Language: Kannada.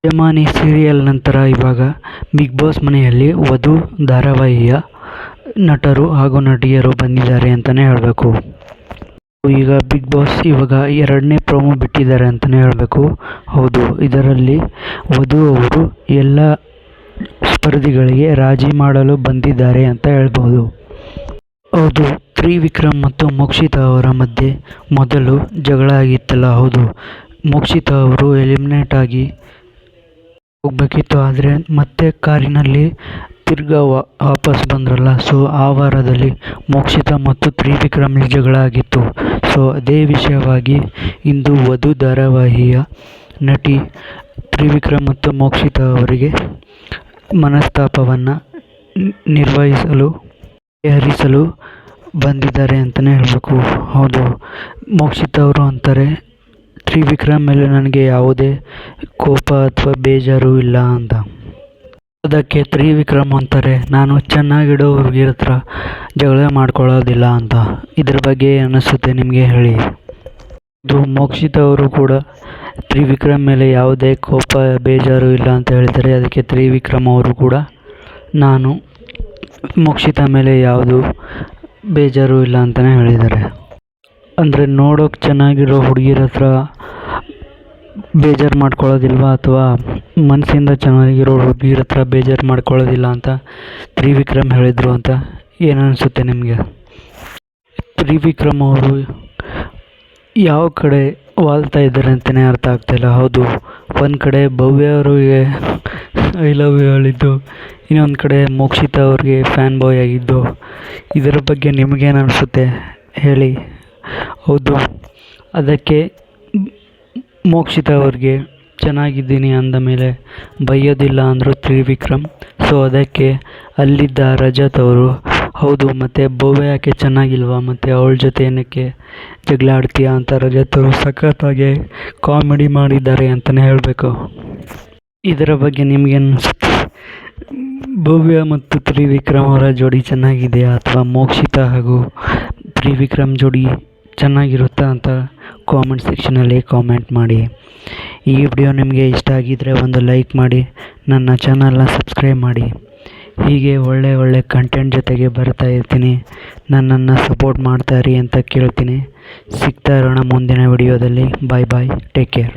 ಯಜಮಾನಿ ಸೀರಿಯಲ್ ನಂತರ ಇವಾಗ ಬಿಗ್ ಬಾಸ್ ಮನೆಯಲ್ಲಿ ವಧು ಧಾರಾವಾಹಿಯ ನಟರು ಹಾಗೂ ನಟಿಯರು ಬಂದಿದ್ದಾರೆ ಅಂತಲೇ ಹೇಳಬೇಕು. ಈಗ ಬಿಗ್ ಬಾಸ್ ಇವಾಗ 2ನೇ ಪ್ರೋಮೋ ಬಿಟ್ಟಿದ್ದಾರೆ ಅಂತಲೇ ಹೇಳಬೇಕು. ಹೌದು, ಇದರಲ್ಲಿ ವಧು ಅವರು ಎಲ್ಲ ಸ್ಪರ್ಧಿಗಳಿಗೆ ರಾಜಿ ಮಾಡಲು ಬಂದಿದ್ದಾರೆ ಅಂತ ಹೇಳ್ಬೋದು. ಹೌದು, ತ್ರಿವಿಕ್ರಮ್ ಮತ್ತು ಮೋಕ್ಷಿತಾ ಅವರ ಮಧ್ಯೆ ಮೊದಲು ಜಗಳ ಆಗಿತ್ತಲ್ಲ. ಹೌದು, ಮೋಕ್ಷಿತಾ ಅವರು ಎಲಿಮಿನೇಟ್ ಆಗಿ ಹೋಗ್ಬೇಕಿತ್ತು, ಆದರೆ ಮತ್ತೆ ಕಾರಿನಲ್ಲಿ ತಿರ್ಗಾ ವಾಪಸ್ ಬಂದ್ರಲ್ಲ. ಸೊ ಆ ವಾರದಲ್ಲಿ ಮೋಕ್ಷಿತಾ ಮತ್ತು ತ್ರಿವಿಕ್ರಮ್ ಜಗಳ ಆಗಿತ್ತು. ಸೊ ಅದೇ ವಿಷಯವಾಗಿ ಇಂದು ವಧು ಧಾರಾವಾಹಿಯ ನಟಿ ತ್ರಿವಿಕ್ರಮ್ ಮತ್ತು ಮೋಕ್ಷಿತಾ ಅವರಿಗೆ ಮನಸ್ತಾಪವನ್ನು ಪರಿಹರಿಸಲು ಬಂದಿದ್ದಾರೆ ಅಂತಲೇ ಹೇಳಬೇಕು. ಹೌದು, ಮೋಕ್ಷಿತಾ ಅವರು ಅಂತಾರೆ, ತ್ರಿವಿಕ್ರಮ್ ಮೇಲೆ ನನಗೆ ಯಾವುದೇ ಕೋಪ ಅಥವಾ ಬೇಜಾರು ಇಲ್ಲ ಅಂತ. ಅದಕ್ಕೆ ತ್ರಿವಿಕ್ರಮ್ ಅಂತಾರೆ, ನಾನು ಚೆನ್ನಾಗಿಡೋ ಹುಡುಗಿರ ಹತ್ರ ಜಗಳ ಮಾಡ್ಕೊಳ್ಳೋದಿಲ್ಲ ಅಂತ. ಇದ್ರ ಬಗ್ಗೆ ಅನಿಸುತ್ತೆ ನಿಮಗೆ ಹೇಳಿ. ಇದು ಮೋಕ್ಷಿತಾ ಅವರು ಕೂಡ ತ್ರಿವಿಕ್ರಮ್ ಮೇಲೆ ಯಾವುದೇ ಕೋಪ ಬೇಜಾರು ಇಲ್ಲ ಅಂತ ಹೇಳ್ತಾರೆ. ಅದಕ್ಕೆ ತ್ರಿವಿಕ್ರಮ್ ಅವರು ಕೂಡ ನಾನು ಮೋಕ್ಷಿತಾ ಮೇಲೆ ಯಾವುದು ಬೇಜಾರು ಇಲ್ಲ ಅಂತಲೇ ಹೇಳಿದ್ದಾರೆ. ಅಂದರೆ ನೋಡೋಕೆ ಚೆನ್ನಾಗಿರೋ ಹುಡುಗಿರ ಹತ್ರ ಬೇಜಾರು ಮಾಡ್ಕೊಳ್ಳೋದಿಲ್ವಾ, ಅಥವಾ ಮನಸ್ಸಿಂದ ಚೆನ್ನಾಗಿರೋ ಹುಡುಗಿರ ಹತ್ರ ಬೇಜಾರು ಮಾಡ್ಕೊಳ್ಳೋದಿಲ್ಲ ಅಂತ ತ್ರಿವಿಕ್ರಮ್ ಹೇಳಿದರು ಅಂತ ಏನನ್ನಿಸುತ್ತೆ ನಿಮಗೆ? ತ್ರಿವಿಕ್ರಮ್ ಅವರು ಯಾವ ಕಡೆ ವಾಲ್ತಾ ಇದ್ದಾರೆ ಅಂತಲೇ ಅರ್ಥ ಆಗ್ತಾಯಿಲ್ಲ. ಹೌದು, ಒಂದು ಕಡೆ ಭವ್ಯ ಅವರಿಗೆ ಐ ಲವ್ ಯು ಹೇಳಿದ್ದು, ಇನ್ನೊಂದು ಕಡೆ ಮೋಕ್ಷಿತಾ ಅವ್ರಿಗೆ ಫ್ಯಾನ್ ಬಾಯ್ ಆಗಿದ್ದು. ಇದರ ಬಗ್ಗೆ ನಿಮಗೇನು ಅನಿಸುತ್ತೆ ಹೇಳಿ. ಹೌದು, ಅದಕ್ಕೆ ಮೋಕ್ಷಿತಾ ಅವ್ರಿಗೆ ಚೆನ್ನಾಗಿದ್ದೀನಿ ಅಂದ ಮೇಲೆ ಬೈಯೋದಿಲ್ಲ ಅಂದರು ತ್ರಿವಿಕ್ರಮ್. ಸೊ ಅದಕ್ಕೆ ಅಲ್ಲಿದ್ದ ರಜತ್ ಅವರು, ಹೌದು ಮತ್ತು ಭವ್ಯ ಯಾಕೆ ಚೆನ್ನಾಗಿಲ್ವಾ, ಮತ್ತು ಅವಳ ಜೊತೆ ಏನಕ್ಕೆ ಜಗಳ ಆಡ್ತೀಯಾ ಅಂತ ರಜತ್ ಅವರು ಸಖತ್ತಾಗಿ ಕಾಮಿಡಿ ಮಾಡಿದ್ದಾರೆ ಅಂತಲೇ ಹೇಳಬೇಕು. ಇದರ ಬಗ್ಗೆ ನಿಮಗೇನು ಅನಿಸುತ್ತೆ? ಭವ್ಯ ಮತ್ತು ತ್ರಿವಿಕ್ರಮ್ ಅವರ ಜೋಡಿ ಚೆನ್ನಾಗಿದೆಯಾ, ಅಥವಾ ಮೋಕ್ಷಿತಾ ಹಾಗೂ ತ್ರಿವಿಕ್ರಮ್ ಜೋಡಿ ಚೆನ್ನಾಗಿರುತ್ತಾ ಅಂತ ಕಾಮೆಂಟ್ ಸೆಕ್ಷನಲ್ಲಿ ಕಾಮೆಂಟ್ ಮಾಡಿ. ಈ ವಿಡಿಯೋ ನಿಮಗೆ ಇಷ್ಟ ಆಗಿದ್ದರೆ ಒಂದು ಲೈಕ್ ಮಾಡಿ, ನನ್ನ ಚಾನಲ್ನ ಸಬ್ಸ್ಕ್ರೈಬ್ ಮಾಡಿ. ಹೀಗೆ ಒಳ್ಳೆ ಕಂಟೆಂಟ್ ಜೊತೆಗೆ ಬರ್ತಾ ಇರ್ತೀನಿ. ನನ್ನನ್ನು ಸಪೋರ್ಟ್ ಮಾಡ್ತಾಯಿರಿ ಅಂತ ಕೇಳ್ತೀನಿ. ಸಿಗ್ತಾ ಇರೋಣ ಮುಂದಿನ ವಿಡಿಯೋದಲ್ಲಿ. ಬಾಯ್, ಟೇಕ್ ಕೇರ್.